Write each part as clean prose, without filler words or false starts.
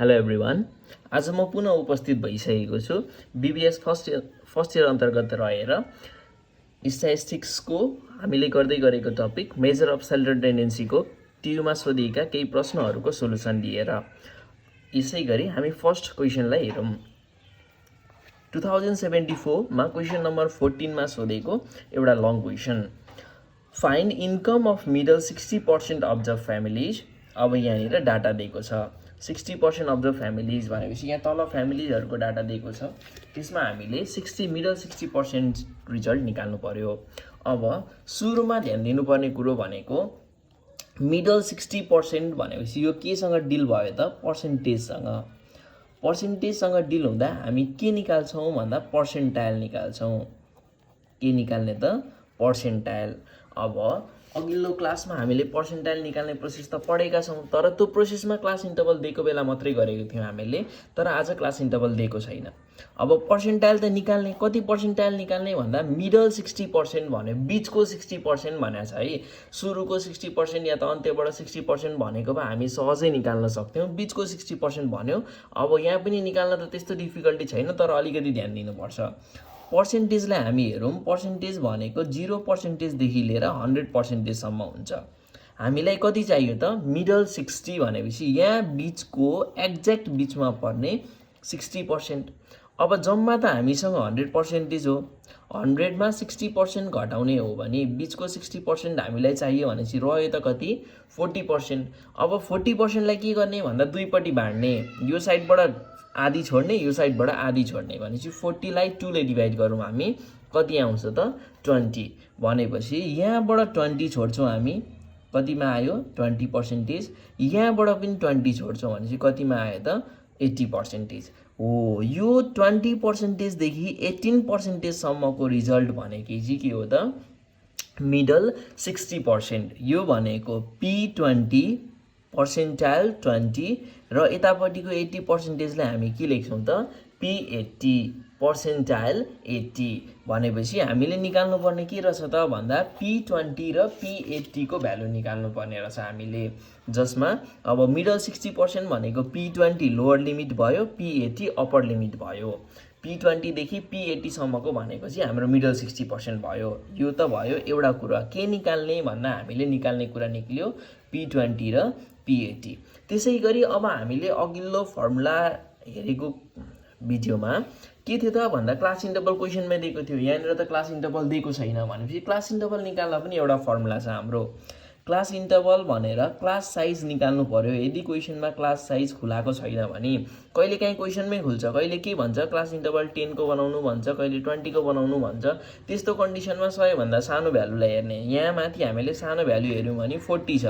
Hello everyone. आज म पुनः उपस्थित भइसकेको छु बीबीएस फर्स्ट इयर अन्तर्गत रहेर स्ट्याटिस्टिक्सको हामीले गर्दै गरेको टपिक मेजर अफ सेलुलर टेन्डेन्सीको ट्युमा सोधिएका केही प्रश्नहरूको सोलुसन लिएर। यसै गरी हामी फर्स्ट क्वेसनलाई हेरौँ। 2074 मा क्वेसन नम्बर 14 मा सोधेको एउटा long question. Find income of middle 60% of the families. अब यहाँनिर डाटा दिएको छ 60% अफ द फ्यामिलीज भनेपछि यहाँ तल फ्यामिलीजहरूको डाटा दिएको छ, त्यसमा हामीले मिडल 60% रिजल्ट निकाल्नु पर्यो। अब सुरुमा ध्यान दिनुपर्ने कुरो भनेको मिडल 60% भनेपछि यो केसँग डिल भयो त? पर्सेन्टेजसँग। पर्सेन्टेजसँग डिल हुँदा हामी के निकाल्छौँ भन्दा पर्सेन्टाइल निकाल्छौँ। के निकाल्ने त? पर्सेन्टाइल। अब अघिल्लो क्लासमा हामीले पर्सेन्टाइल निकाल्ने प्रोसेस त पढेका छौँ, तर त्यो प्रोसेसमा क्लास इन्टरभल दिएको बेला मात्रै गरेको थियौँ हामीले, तर आज क्लास इन्टरभल दिएको छैन। अब पर्सेन्टाइल त निकाल्ने, कति पर्सेन्टाइल निकाल्ने भन्दा मिडल 60% भन्यो, बिचको 60% भनेको छ है। सुरुको 60% या त अन्त्यबाट 60% भनेको भए हामी सहजै निकाल्न सक्थ्यौँ, बिचको 60% भन्यो। अब यहाँ पनि निकाल्न त त्यस्तो डिफिकल्टी छैन, तर अलिकति ध्यान दिनुपर्छ। पर्सेन्टेजलाई हामी हेरौँ, पर्सेन्टेज भनेको 0% देखि लिएर 100% सम्म हुन्छ। हामीलाई कति चाहियो त? मिडल 60 भनेपछि यहाँ बिचको एक्ज्याक्ट बिचमा पर्ने 60%। अब जम्मा त हामीसँग 100% हो, 100 मा 60% घटाउने हो भने बिचको 60% हामीलाई चाहियो भनेपछि रह्यो त कति? 40%। अब 40% लाई के गर्ने भन्दा दुईपट्टि बाँड्ने, यो साइडबाट आधी छोड्ने, यो साइडबाट आधी छोड्ने भनेपछि 40 लाई 2 ले डिभाइड गरौँ हामी, कति आउँछ त? 20। भनेपछि यहाँबाट 20 छोड्छौँ हामी, कतिमा आयो? 20%। यहाँबाट पनि 20 छोड्छौँ भनेपछि कतिमा आयो त? 80%। हो, यो 20% देखि 18% सम्मको रिजल्ट भनेको चाहिँ के हो त? मिडल 60%। यो भनेको P20 पर्सेन्टाइल 20 र यतापट्टिको 80% लाई हामी के लेख्छौँ त? P80 percentile 80। भनेपछि हामीले निकाल्नु पर्ने के रहेछ त भन्दा P20 र P80 को भ्यालु निकाल्नु पर्ने रहेछ हामीले, जसमा अब मिडल 60% भनेको P20 लोअर लिमिट भयो, P80 अप्पर लिमिट भयो। P20 देखि P80 सम्मको भनेको चाहिँ हाम्रो मिडल 60% भयो। यो त भयो एउटा कुरा। के निकाल्ने भन्दा हामीले निकाल्ने कुरा निक्ल्यो P20 र P80। त्यसै गरी अब हामीले अघिल्लो फर्मुला हेरेको भिडियोमा के थियो त भन्दा क्लास इन्टरभल क्वेसनमै दिएको थियो। यहाँनिर त क्लास इन्टरभल दिएको छैन भनेपछि क्लास इन्टरभल निकाल्दा पनि एउटा फर्मुला छ हाम्रो। क्लास इन्टरभल भनेर क्लास साइज निकाल्नु पर्यो। यदि क्वेसनमा क्लास साइज खुलाएको छैन भने कहिलेकाहीँ क्वेसनमै खुल्छ, कहिले के भन्छ क्लास इन्टरभल 10 को बनाउनु भन्छ, कहिले 20 को बनाउनु भन्छ। त्यस्तो कन्डिसनमा 100 भन्दा सानो भ्यालुलाई हेर्ने। यहाँ माथि हामीले सानो भ्यालु हेर्यौँ भने 40 छ,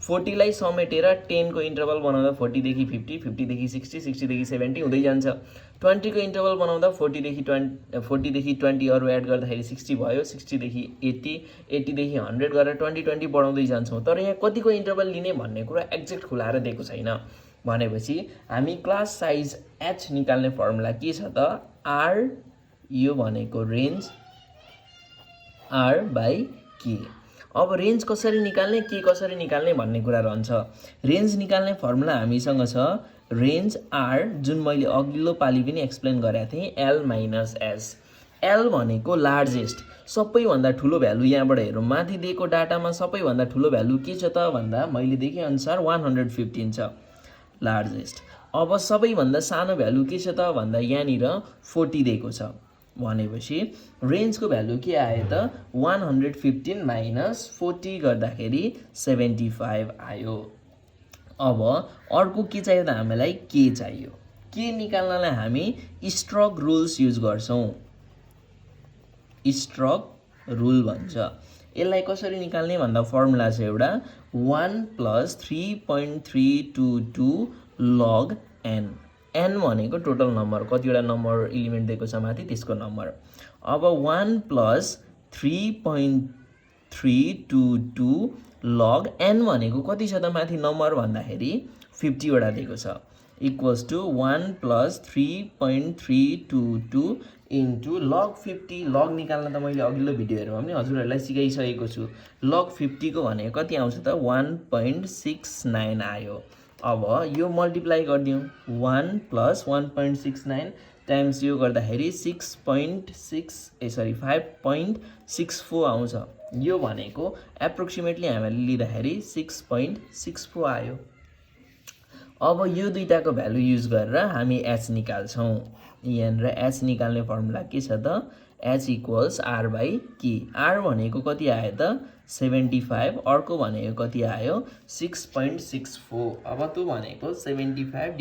40 लाई समेटेर 10 को इन्टरभल बनाउँदा 40 देखि 50, 50 देखि 60, 60 देखि 70 हुँदै जान्छ। 20 को इन्टरभल बनाउँदा 40 देखि 20 अरु एड गर्दाखेरि 60 भयो, 60 देखि 80, 80 देखि 100 गरेर 20 बढाउँदै जान्छौँ। तर यहाँ कतिको इन्टरभल लिने भन्ने कुरा एक्ज्याक्ट खुलाएर दिएको छैन। भनेपछि हामी क्लास साइज h निकाल्ने फर्मुला के छ त? r, यो भनेको रेन्ज r बाई k। अब रेन्ज कसरी निकाल्ने, के कसरी निकाल्ने भन्ने कुरा रहन्छ। रेन्ज निकाल्ने फर्मुला हामीसँग छ रेन्ज r, जुन मैले अघिल्लो पालि पनि एक्सप्लेन गरेको थिएँ, l माइनस s। l भनेको लार्जेस्ट, सबैभन्दा ठुलो भ्यालु। यहाँबाट हेरौँ, माथि दिएको डाटामा सबैभन्दा ठुलो भ्यालु के छ त भन्दा मैले देखे अनुसार 115 छ, लार्जेस्ट। अब सबैभन्दा सानो भ्यालु के छ त भन्दा यहाँनिर 40 दिएको छ। भनेपछि रेन्जको भ्यालु के आयो त? 115 माइनस 40 गर्दाखेरि 75 आयो। अब अर्को के चाहियो त हामीलाई? के चाहियो। के निकाल्नलाई हामी स्ट्रोक रुल्स युज गर्छौँ। स्ट्रोक रुल भन्छ। यसलाई कसरी निकाल्ने भन्दा फर्मुला छ एउटा 1 + 3.322 log n। n भनेको टोटल नम्बर, कतिवटा नम्बर एलिमेन्ट दिएको छ माथि, त्यसको नम्बर। अब 1 + 3.322 log n भनेको कति छ त माथि नम्बर भन्दाखेरि 50 वटा दिएको छ, इक्वल्स टु 1 + 3.322 इन्टु लग 50। लग निकाल्न त मैले अघिल्लो भिडियोहरूमा पनि हजुरहरूलाई सिकाइसकेको छु। लग 50 को भनेको कति आउँछ त? 1.69 आयो। अब यो मल्टिप्लाई गरिदिउँ 1 + 1.69 टाइम्स यो गर्दाखेरि 5.64 आउँछ। यो भनेको एप्रोक्सिमेटली हामीले लिँदाखेरि 6.64 आयो। अब यो दुईटाको भ्यालु युज गरेर हामी h निकाल्छौँ। यहाँनिर h निकाल्ने फर्मुला के छ त h = r/k। r भनेको कति आयो त 75, अर्को भनेको कति आयो 6.64। अब त्यो भनेको 75 /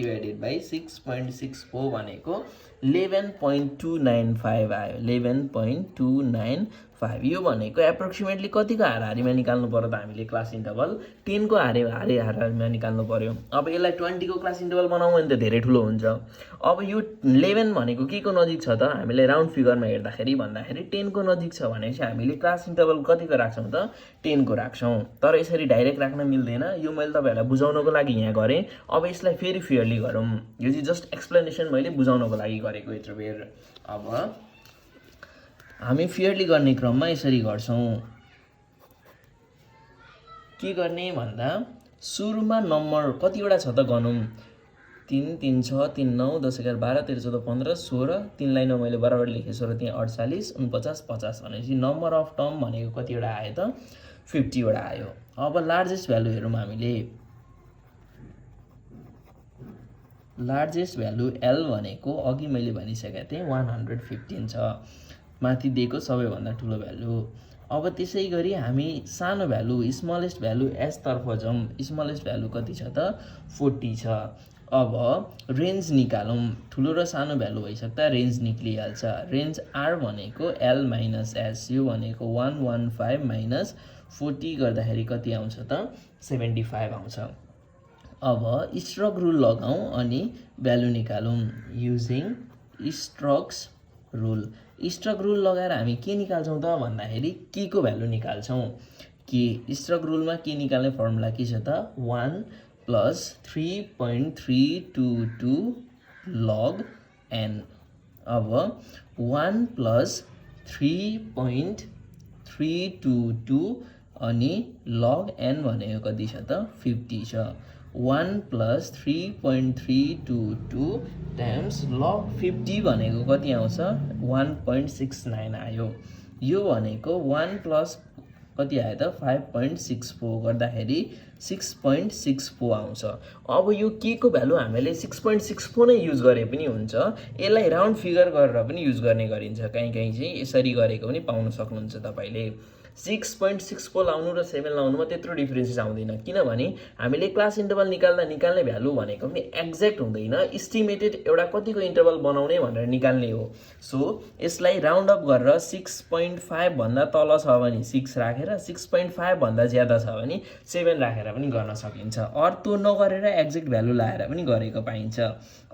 6.64 भनेको 11.295 आयो। 11.295 यो भनेको एप्रोक्सिमेटली कतिको हाराहारीमा निकाल्नु पर्यो त हामीले क्लास इन्टरभल 10 को हाराहारीमा निकाल्नु पर्यो। अब यसलाई 20 को क्लास इन्टरभल बनाउँ भने त धेरै ठुलो हुन्छ। अब यो 11 भनेको के को नजिक छ त हामीले राउन्ड फिगरमा हेर्दाखेरि भन्दाखेरि 10 को नजिक छ भनेपछि हामीले क्लास इन्टरभल कतिको राख्छौँ त 10 को राख्छौँ। तर यसरी डाइरेक्ट राख्न मिल्दैन। यो मैले तपाईहरुलाई बुझाउनको लागि यहाँ गरेँ। अब यसलाई फेरि फेयरली गरौँ। यो चाहिँ जस्ट एक्सप्लेनेसन मैले बुझाउनको लागि गरेको यत्रो बेर। अब हामी फेयरली गर्ने क्रममा यसरी गर्छौँ। के गर्ने भन्दा सुरुमा नम्बर कतिवटा छ त गनौँ। 3 3 6 3 9 10 11 12 13 14 15 16 3 लाइनमा मैले बराबर लेखेँ 16 3 48 49 50 भनेपछि नम्बर अफ टर्म भनेको कतिवटा आयो त 50 वटा आयो। अब लार्जेस्ट भ्यालु हेरौँ हामीले। लार्जेस्ट भ्यालु L भनेको अघि मैले भनिसकेको थिएँ 115 छ। माथि दिएको सबैभन्दा ठुलो भ्यालु। अब त्यसै गरी हामी सानो भ्यालु स्मलेस्ट भ्यालु S तर्फ जाउँ। स्मलेस्ट भ्यालु कति छ त 40 छ। अब रेन्ज निकालौँ। ठुलो र सानो भ्यालु भइसक्दा रेन्ज निक्लिहाल्छ। रेन्ज R भनेको L - S। यो भनेको 115 - 40 गर्दाखेरि कति आउँछ त 75 आउँछ। अब स्ट्रोक रुल लगाउँ अनि भ्यालु निकालौँ using strokes rule. Stroke rule लगाएर हामी के निकाल्छौँ त भन्दाखेरि के को भ्यालु निकाल्छौँ। के स्ट्रोक रुलमा के निकाल्ने फर्मुला के छ त 1 + 3.322 log n। अब 1 + 3.322 अनि log n भनेको कति छ त 50 छ। 1 + 3.322 टाइम्स log 50 भनेको कति आउँछ 1.69 आयो। यो भनेको 1 + कति आयो त 5.64 गर्दाखेरि 6.64 आउँछ। अब यो के को भ्यालु हामीले 6.64 नै युज गरे पनि हुन्छ। यसलाई राउन्ड फिगर गरेर पनि युज गर्ने गरिन्छ। कहीँ चाहिँ यसरी गरेको पनि पाउन सक्नुहुन्छ तपाईले। 6.64 लाउनु र 7 लाउनुमा त्यत्रो डिफरेन्सेस आउँदैन। किनभने हामीले क्लास इन्टरभल निकाल्ने भ्यालु भनेको पनि एक्ज्याक्ट हुँदैन। एस्टिमेटेड एउटा कतिको इन्टरभल बनाउने भनेर निकाल्ने हो। सो यसलाई राउन्ड अप गरेर 6.5 भन्दा तल छ भने 6 राखेर 6.5 भन्दा ज्यादा छ भने 7 राखेर पनि गर्न सकिन्छ। अर त्यो नगरेर एक्ज्याक्ट भ्यालु लाएर पनि गरेको पाइन्छ।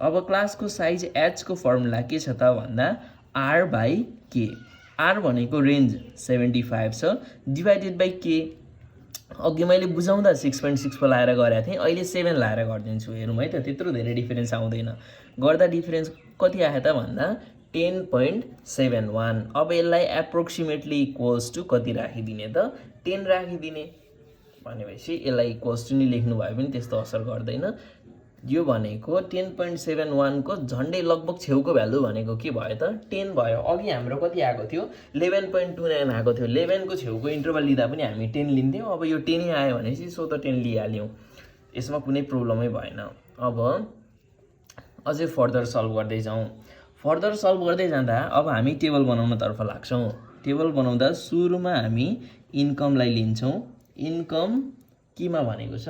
अब क्लासको साइज h को फर्मुला के छ त भन्दा r/k। R भनेको रेन्ज 75 छ डिभाइडेड बाइ k। अघि मैले बुझाउँदा 6.64 लाएर गरेको थिएँ। अहिले 7 लाएर गरिदिन्छु। हेरौँ है त त्यत्रो धेरै डिफरेन्स आउँदैन। गर्दा डिफरेन्स कति आयो त भन्दा 10.71। अब यसलाई एप्रोक्सिमेटली इक्वल्स टु कति राखिदिने त 10 राखिदिने भनेपछि यसलाई इक्वल्स टु नि लेख्नु भए पनि त्यस्तो असर गर्दैन। यो भनेको 10.71 को झन्डै लगभग छेउको भ्यालु भनेको के भयो त 10 भयो। अघि हाम्रो कति आएको थियो 11.29 आएको थियो। 11 को छेउको इन्टरभल लिँदा पनि हामी 10 लिन्थ्यौँ। अब यो 10 आयो भनेपछि सो त 10 लिइहाल्यौँ। यसमा कुनै प्रब्लमै भएन। अब अझै फर्दर सल्भ गर्दै जाउँ। फर्दर सल्भ गर्दै जाँदा अब हामी टेबल बनाउन तर्फ लाग्छौँ। टेबल बनाउँदा सुरुमा हामी इन्कमलाई लिन्छौँ। इन्कम केमा भनेको छ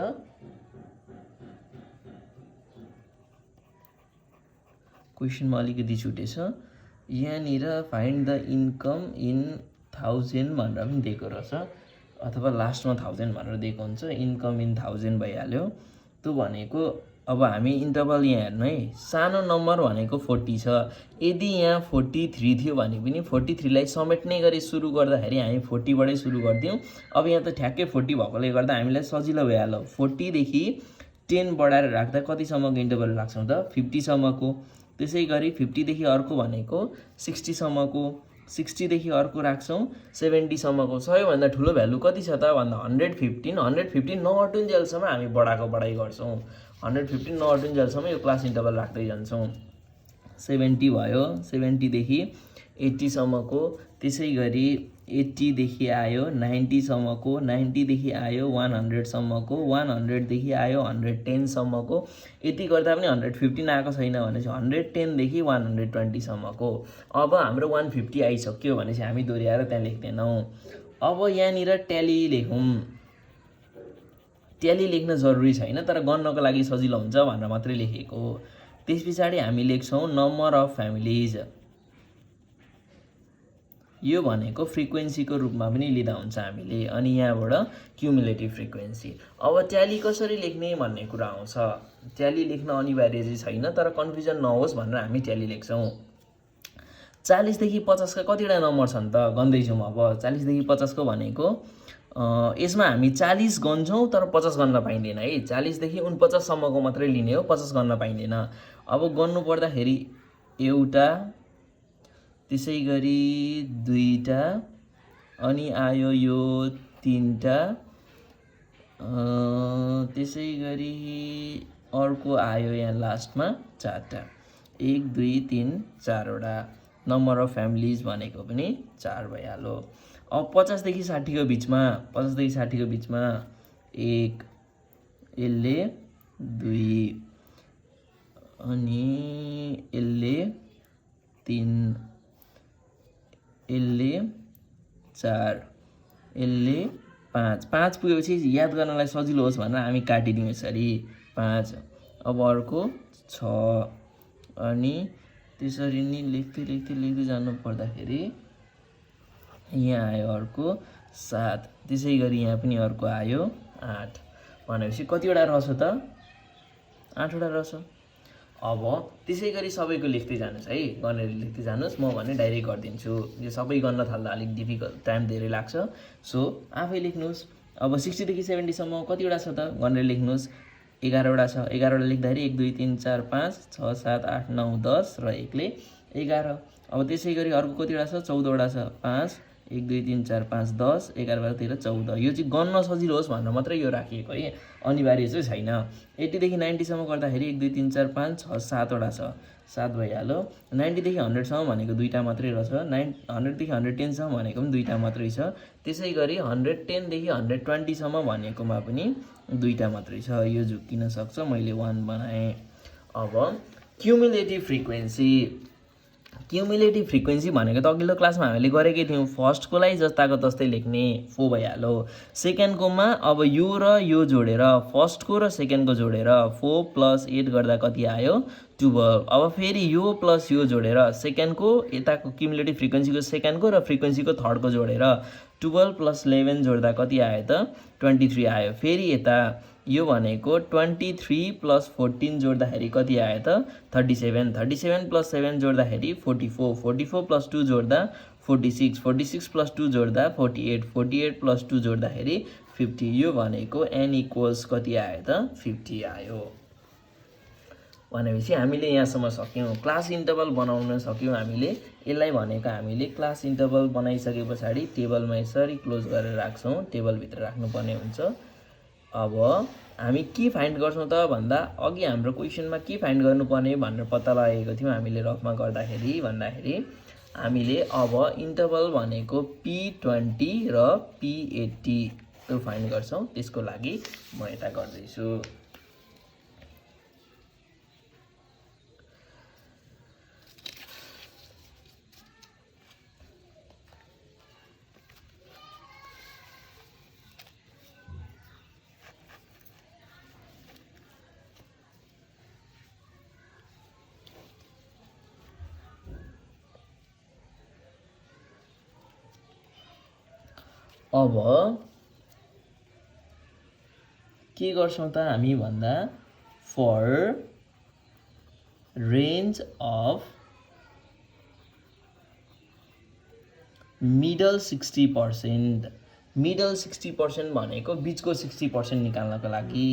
क्वेसनमा अलिकति छुटेछ। यहाँनिर फाइन्ड द इन्कम इन 1000 भनेर पनि दिएको रहेछ अथवा लास्टमा 1000 भनेर दिएको हुन्छ। इन्कम इन 1000 भइहाल्यो। त्यो भनेको अब हामी इन्टरभल यहाँ हेर्नु है। सानो नम्बर भनेको 40 छ। यदि यहाँ 43 थियो भने पनि 43 लाई समेट्ने गरी सुरु गर्दाखेरि हामी 40 बाटै सुरु गर्दियौँ। अब यहाँ त ठ्याक्कै 40 भएकोले गर्दा हामीलाई सजिलो भइहाल्यो। 40 देखि 10 बढाएर राख्दा कतिसम्मको इन्टरभल राख्छौँ त 50 सम्मको। त्यसै गरी 50 देखि अर्को भनेको 60 सम्मको। 60 देखि अर्को राख्छौँ 70 सम्मको। सबैभन्दा ठुलो भ्यालु कति छ त भन्दा 115 नअटुन्जेलसम्म हामी बढाइ गर्छौँ। 115 नअटिन्जेलसम्म यो क्लास इन्टरभल राख्दै जान्छौँ। 70 भयो, 70 देखि 80 सम्मको, त्यसै गरी 80 देखि आयो 90 सम्मको, 90 देखि आयो 100 सम्मको, 100 देखि आयो 110 सम्मको। यति गर्दा पनि 115 आएको छैन भनेपछि 110 देखि 120 सम्मको। अब हाम्रो 150 आइसक्यो भनेपछि हामी दोहोऱ्याएर त्यहाँ लेख्दैनौँ। अब यहाँनिर ट्याली लेखौँ। ट्याली लेख्न जरुरी छैन, तर गर्नको लागि सजिलो हुन्छ भनेर मात्रै लेखेको। त्यस पछाडि हामी लेख्छौँ नम्बर अफ फ्यामिलिज। यो भनेको फ्रिक्वेन्सीको रूपमा पनि लिँदा हुन्छ हामीले, अनि यहाँबाट क्युमुलेटिभ फ्रिक्वेन्सी। अब ट्याली कसरी लेख्ने भन्ने कुरा आउँछ। ट्याली लेख्न अनिवार्य चाहिँ छैन, तर कन्फ्युजन नहोस् भनेर हामी ट्याली लेख्छौँ। 40 देखि 50 का कतिवटा नम्बर छन् त गन्दैछौँ। अब 40 देखि 50 को भनेको यसमा हामी 40 गन्छौँ तर 50 गर्न पाइँदैन है। 40 देखि 49 सम्मको मात्रै लिने हो, 50 गर्न पाइँदैन। अब गर्नु पर्दाखेरि एउटा, त्यसै गरी दुईटा, अनि आयो यो तीनटा, त्यसै गरी अर्को आयो यहाँ लास्टमा चारटा। 1 2 3 4वटा नम्बर अफ फ्यामिलिज भनेको पनि 4 भइहाल्यो। अब 50 देखि 60 को बिचमा, 50 देखि 60 को बिचमा 1, यसले 2, अनि यसले 3, यसले 4, यसले 5। 5 पुगेपछि याद गर्नलाई सजिलो होस् भनेर हामी काटिदिउँ यसरी 5। अब अर्को 6, अनि त्यसरी नै लेख्दै जानु पर्दाखेरि यहाँ आयो अर्को 7, त्यसै गरी यहाँ पनि अर्को आयो 8। भनेपछि कतिवटा रहेछ त? 8वटा रहेछ। अब त्यसै गरी सबैको लेख्दै जानुहोस् है, गनेर लेख्दै जानुहोस्। म भने डाइरेक्ट गरिदिन्छु, यो सबै गर्न थाल्दा अलिक डिफिकल्ट, टाइम धेरै लाग्छ। सो आफै लेख्नुहोस्। अब 60 देखि 70 सम्म कतिवटा छ त गनेर लेख्नुहोस्। 11वटा छ। 11वटा लेख्दाखेरि 1 2 3 4 5 6 7 8 9 10 र 1 ले 11। अब त्यसै गरी अर्को कतिवटा छ? 14वटा छ। 5 1 2 3 4 5 10 11 12 13 14। यो चाहिँ गन्न सजिलो होस् भनेर मात्रै यो राखिएको है, अनिवार्य चाहिँ छैन। 80 देखि 90 सम्म गर्दाखेरि 1 2 3 4 5 6 7वटा छ, 7 भइहाल्यो। 90 देखि 100 सम्म भनेको दुईटा मात्रै रहेछ। 100 देखि 110 सम्म भनेको पनि दुईटा मात्रै छ। त्यसै गरी 110 देखि 120 सम्म भनेकोमा पनि दुईटा मात्रै छ। यो झुक्किन सक्छ, मैले 1 बनाएँ। अब क्युमुलेटिभ फ्रिक्वेन्सी। क्युमुलेटिभ फ्रिक्वेन्सी भनेको त अघिल्लो क्लासमा हामीले गरेकै थियौँ। फर्स्टकोलाई जस्ताको तस्तै लेख्ने, 4 भइहाल्यो। सेकेन्डकोमा अब यो र यो जोडेर, फर्स्टको र सेकेन्डको जोडेर 4 + 8 गर्दा कति आयो? 12। अब फेरि यो प्लस यो जोडेर सेकेन्डको यताको क्युमुलेटिभ फ्रिक्वेन्सीको सेकेन्डको र फ्रिक्वेन्सीको थर्डको जोडेर 12 + 11 जोड्दा कति आयो त? 23 आयो। फेरि यता यो भनेको 23 + 14 जोड्दाखेरि कति आयो त? 37। 37 + 7 जोड्दाखेरि 44। 44 + 2 जोड्दा 46। 46 + 2 जोड्दा 48। 48 + 2 जोड्दाखेरि 50। यो भनेको n = कति आयो त? 50 आयो। भनेपछि हामीले यहाँसम्म सक्यौँ। क्लास इन्टरभल बनाउन सक्यौँ हामीले। यसलाई भनेको हामीले क्लास इन्टरभल बनाइसके पछाडि टेबलमा यसरी क्लोज गरेर राख्छौँ, टेबलभित्र राख्नुपर्ने हुन्छ। अब हामी के फाइन्ड गर्छौँ त भन्दा अघि हाम्रो क्वेसनमा के फाइन्ड गर्नुपर्ने भनेर पत्ता लगाएको थियौँ हामीले रफमा गर्दाखेरि हामीले अब इन्टरभल भनेको P20 र P80 त्यो फाइन्ड गर्छौँ। त्यसको लागि म यता गर्दैछु। अब के गर्छौँ त हामी भन्दा far range of middle 60%। Middle 60% भनेको बिचको 60% निकाल्नको लागि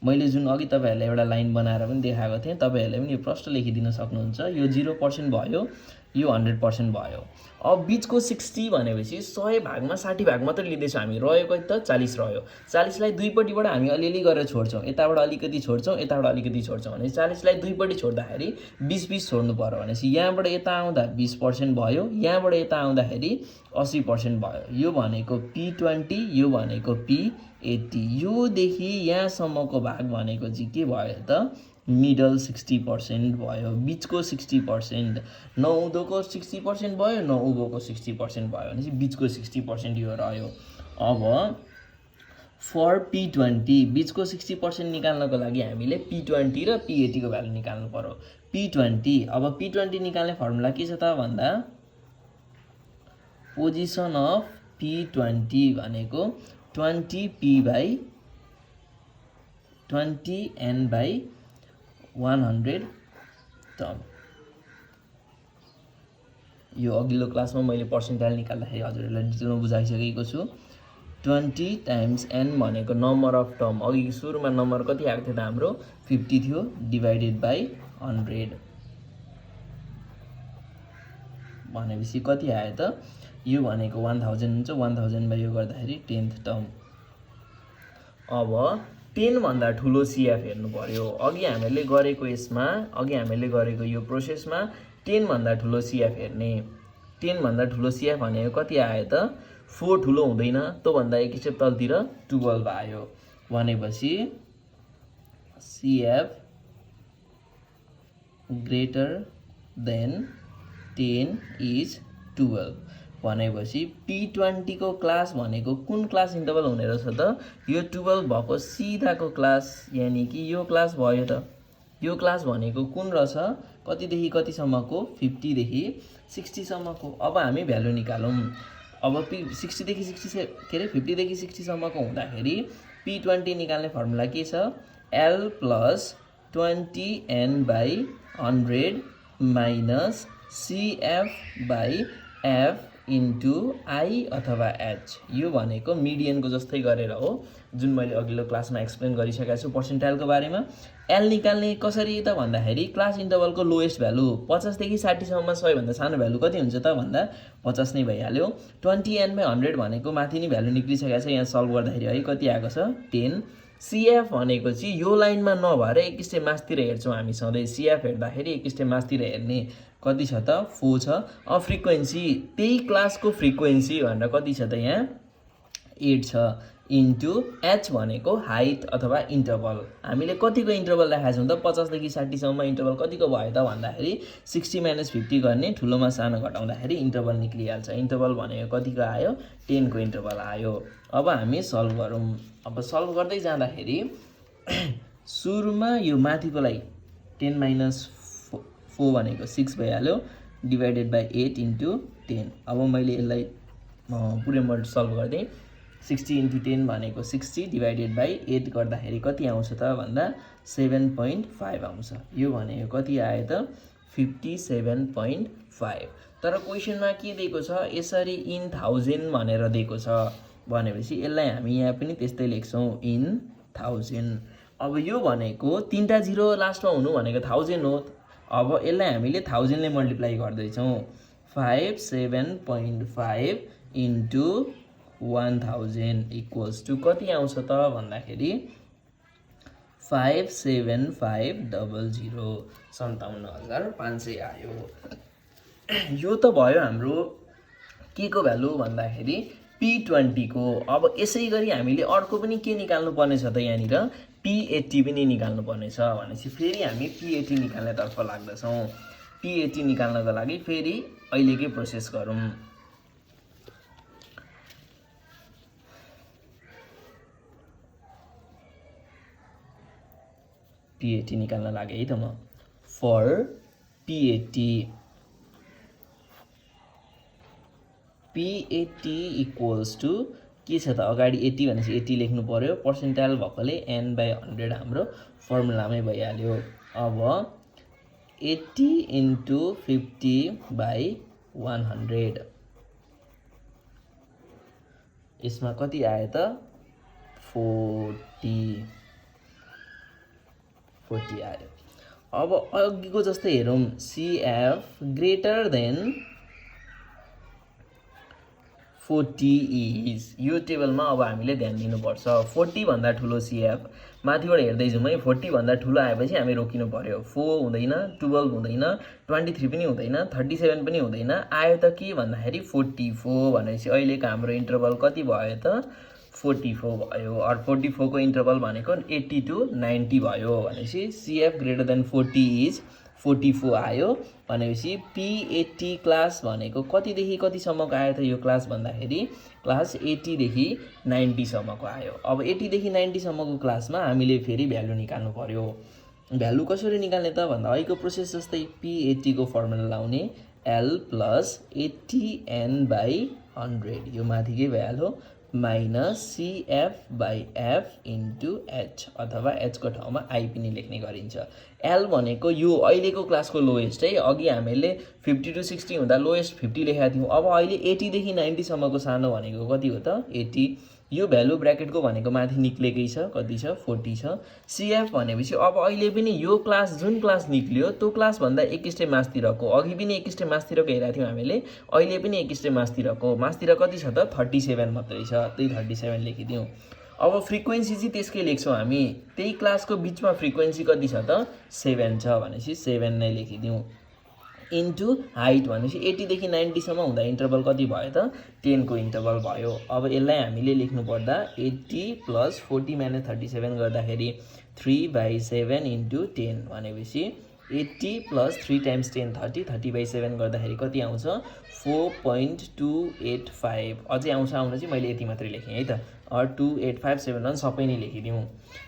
मैले जुन अघि तपाईँहरूलाई एउटा लाइन बनाएर पनि देखाएको थिएँ, तपाईँहरूले पनि यो प्रश्न लेखिदिन सक्नुहुन्छ। यो 0% भयो, यो 100% भयो। अब बिचको 60 भनेपछि 100 भागमा 60 भाग मात्र लिँदैछौँ हामी, रहेको त 40 रह्यो। 40लाई दुईपट्टिबाट हामी अलिअलि गरेर छोड्छौँ, यताबाट अलिकति छोड्छौँ, यताबाट अलिकति छोड्छौँ भने 40लाई दुईपट्टि छोड्दाखेरि 20 छोड्नु पर्यो भनेपछि यहाँबाट यता आउँदा 20% भयो, यहाँबाट यता आउँदाखेरि 80% भयो। यो भनेको P20, यो भनेको P80। योदेखि यहाँसम्मको भाग भनेको चाहिँ के भयो त मिडल 60% भयो, बिचको 60%, न उँधोको 60% भयो न उँभोको 60% भयो भनेपछि बिचको 60% यो रह्यो। अब फर P20 बिचको 60% निकाल्नको लागि हामीले P20 र P80 को भ्यालु निकाल्नु पर्यो। P20 अब P20 निकाल्ने फर्मुला के छ त भन्दा पोजिसन अफ P20 भनेको 20n/100 टर्म। यो अघिल्लो क्लासमा मैले पर्सेन्टाइल निकाल्दाखेरि हजुरहरूलाई डिटेलमा बुझाइसकेको छु। 20 टाइम्स n भनेको नम्बर अफ टर्म, अघि सुरुमा नम्बर कति आएको थियो त हाम्रो 50 थियो, डिभाइडेड बाई 100 भनेपछि कति आयो त यो भनेको 1000 हुन्छ, 1000 बाई यो गर्दाखेरि 10th टर्म। अब 10 भन्दा ठुलो CF हेर्नु पर्यो। अघि हामीले गरेको यो प्रोसेसमा 10 भन्दा ठुलो CF हेर्ने। 10 भन्दा ठुलो CF भनेको कति आयो त 4 ठुलो हुँदैन, त्यो भन्दा एक स्टेप तलतिर 12 आयो भनेपछि CF ग्रेटर देन 10 इज 12 भनेपछि P20 को क्लास भनेको कुन क्लास इन्टरभल हुने रहेछ त यो 12 भएको सिधाको क्लास, यानि कि यो क्लास भयो त। यो क्लास भनेको कुन रहेछ कतिदेखि कतिसम्मको 50 देखि 60 सम्मको। अब हामी भ्यालु निकालौँ। अब 50 देखि 60 सम्मको हुँदाखेरि P20 निकाल्ने फर्मुला के छ L + 20n/100 minus CF/F into I अथवा H। यो भनेको मिडियनको जस्तै गरेर हो, जुन मैले अघिल्लो क्लासमा एक्सप्लेन गरिसकेको छु पर्सेन्टाइलको बारेमा। L निकाल्ने कसरी त भन्दाखेरि क्लास इन्टरभलको लोएस्ट भ्यालु 50 देखि 60 सम्ममा 100 भन्दा सानो भ्यालु कति हुन्छ त भन्दा 50 नै भइहाल्यो। 20n/100 भनेको माथि नै भ्यालु निक्लिसकेको छ, यहाँ सल्भ गर्दाखेरि है कति आएको छ 10। CF भनेको चाहिँ यो लाइनमा नभएर एक स्टेप मास्तिर हेर्छौँ हामी सधैँ। CF हेर्दाखेरि एक स्टेप मास्तिर हेर्ने कति छ त 4 छ। अब फ्रिक्वेन्सी त्यही क्लासको फ्रिक्वेन्सी भनेर कति छ त यहाँ 8 छ, इन्टु H भनेको हाइट अथवा इन्टरभल। हामीले कतिको इन्टरभल राखेका छौँ त 50 देखि 60 सम्म इन्टरभल कतिको भयो त भन्दाखेरि 60 - 50 गर्ने, ठुलोमा सानो घटाउँदाखेरि इन्टरभल निक्लिहाल्छ। इन्टरभल भनेको कतिको आयो 10 को इन्टरभल आयो। अब हामी सल्भ गरौँ। अब सल्भ गर्दै जाँदाखेरि सुरुमा यो माथिकोलाई 10 - 4 भनेको 6 भइहाल्यो, डिभाइडेड बाई 8 इन्टु 10। अब मैले यसलाई पुरै म सल्भ गर्दै 60 इन्टु 10 भनेको 60 डिभाइडेड बाई 8 गर्दाखेरि कति आउँछ त भन्दा 7.5 आउँछ। यो भनेको कति आयो त 57.5। तर क्वेसनमा के दिएको छ यसरी इन 1000 भनेर दिएको छ भनेपछि यसलाई हामी यहाँ पनि त्यस्तै लेख्छौँ इन 1000। अब यो भनेको 3टा 0 लास्टमा हुनु भनेको 1000 हो। अब यसलाई हामीले 1000 ले मल्टिप्लाई गर्दैछौँ। 57.5 इन्टु 1000 इक्वल्स टु कति आउँछ त भन्दाखेरि 57500 57,500 आयो। यो त भयो हाम्रो के को भ्यालु भन्दाखेरि P20 को। अब यसै गरी हामीले अर्को पनि के निकाल्नु पर्ने छ त यहाँनिर P80 पनि निकाल्नु पर्ने छ भनेपछि फेरि हामी P80 निकाल्नेतर्फ लाग्दछौँ। P80 निकाल्नको लागि फेरि अहिलेकै प्रोसेस गरौँ। P80 निकाल्न लागे है त म। फर P80 इक्वल्स टु के छ त अगाडि 80 भनेपछि 80 लेख्नु पर्यो, पर्सेन्टाइल भएकोले n/100 हाम्रो फर्मुलामै भइहाल्यो। अब 80 इन्टु 50/100 यसमा कति आयो त 40 आयो। अब अघिको जस्तै हेरौँ, CF ग्रेटर देन 40 इज, यो टेबलमा अब हामीले ध्यान दिनुपर्छ। 40 भन्दा ठुलो CF, माथिबाट हेर्दै जाउँ है, 40 भन्दा ठुलो आएपछि हामी रोकिनु पर्यो। 4 हुँदैन, 12 हुँदैन, 23 पनि हुँदैन, 37 पनि हुँदैन, आयो त के भन्दाखेरि 44 भनेपछि अहिलेको हाम्रो इन्टरभल कति भयो त 44 भयो। अर 44 को इन्टरभल भनेको 80 to 90 भयो भनेपछि CF ग्रेटर देन 40 इज 44 आयो भनेपछि P80 क्लास भनेको कतिदेखि कतिसम्मको आयो त यो क्लास भन्दाखेरि क्लास 80 देखि 90 सम्मको आयो। अब 80 देखि 90 सम्मको क्लासमा हामीले फेरि भ्यालु निकाल्नु पर्यो। भ्यालु कसरी निकाल्ने त भन्दा अहिलेको प्रोसेस जस्तै P80 को फर्मुला लाउने L प्लस 80n/100, यो माथिकै भइहाल्यो, minus CF by F into H, अथवा H को ठाउँमा I पनि लेख्ने गरिन्छ। L भनेको यो अहिलेको क्लासको लोएस्ट है, अघि हामीले 50 to 60 हुँदा लोएस्ट 50 लेखेका थियौँ। अब अहिले 80 देखि 90 सम्मको सानो भनेको कति हो त 80, यो भ्यालु ब्र्याकेटको भनेको माथि निक्लेकै छ, कति छ 40 छ। CF भनेपछि अब अहिले पनि यो क्लास जुन क्लास निक्लियो त्यो क्लासभन्दा एक स्टेप मास्तिरको, अघि पनि एक स्टेप मास्तिरको हेरेको थियौँ हामीले, अहिले पनि एक स्टेप मास्तिरको, मास्तिर कति छ त 37 मात्रै छ, त्यही 37 लेखिदिउँ। अब फ्रिक्वेन्सी चाहिँ त्यसकै लेख्छौँ हामी, त्यही क्लासको बिचमा फ्रिक्वेन्सी कति छ त 7 छ भनेपछि 7 नै लेखिदिउँ, इन्टु हाइट भनेपछि 80 देखि 90 सम्म हुँदा इन्टरभल कति भयो त 10 को इन्टरभल भयो। अब यसलाई हामीले लेख्नु पर्दा 80 प्लस 40 माइनस 37 गर्दाखेरि 3/7 इन्टु 10 भनेपछि 80 प्लस 3 टाइम्स 10 30, 30/7 गर्दाखेरि कति आउँछ 4.285, अझै आउँछ आउन चाहिँ मैले यति मात्रै लेखेँ है त, 2857 सबै नै लेखिदिउँ।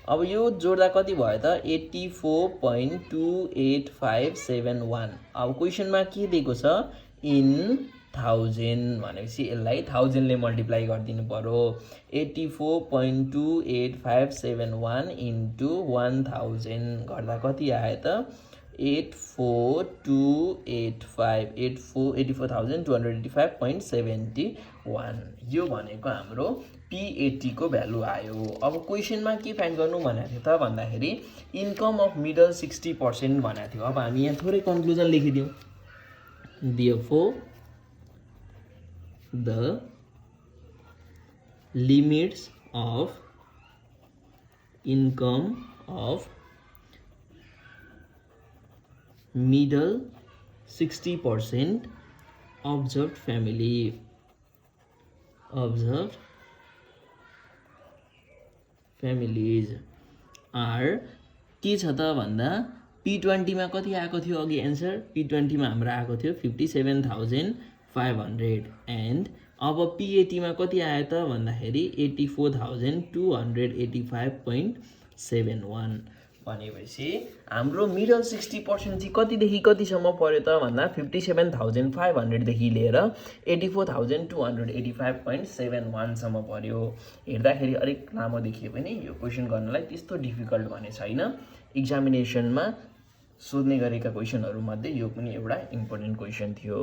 अब यो जोड्दा कति भयो त 84.28571। अब क्वेसनमा के दिएको छ इन 1000 भनेपछि यसलाई 1000 ले मल्टिप्लाई गरिदिनु पर्यो। 84.28571 इन्टु 1000 गर्दा कति आयो त 84,285.71, यो भनेको हाम्रो P80 को भ्यालु आयो। अब क्वेसनमा के फाइन्ड गर्नु भनेको थियो त भन्दाखेरि इन्कम अफ मिडल 60% भनेको थियो। अब हामी यहाँ थोरै conclusion लेखिदिउँ, therefore the limits of income of middle 60% observed families are के छ त भन्दा P20 मा कति आएको थियो अघि एन्सर, P20 मा हाम्रो आएको थियो 57,500 एन्ड अब P80 मा कति आयो त भन्दाखेरि 84,285.71 भनेपछि हाम्रो मिडल 60% चाहिँ कतिदेखि कतिसम्म पर्यो त भन्दा 57,500 देखि लिएर 84,285.71 सम्म पर्यो। हेर्दाखेरि अलिक लामो देखिए पनि यो क्वेसन गर्नलाई त्यस्तो डिफिकल्ट भने छैन। एक्जामिनेसनमा सोध्ने गरेका क्वेसनहरु मध्ये यो पनि एउटा इम्पोर्टेन्ट क्वेसन थियो।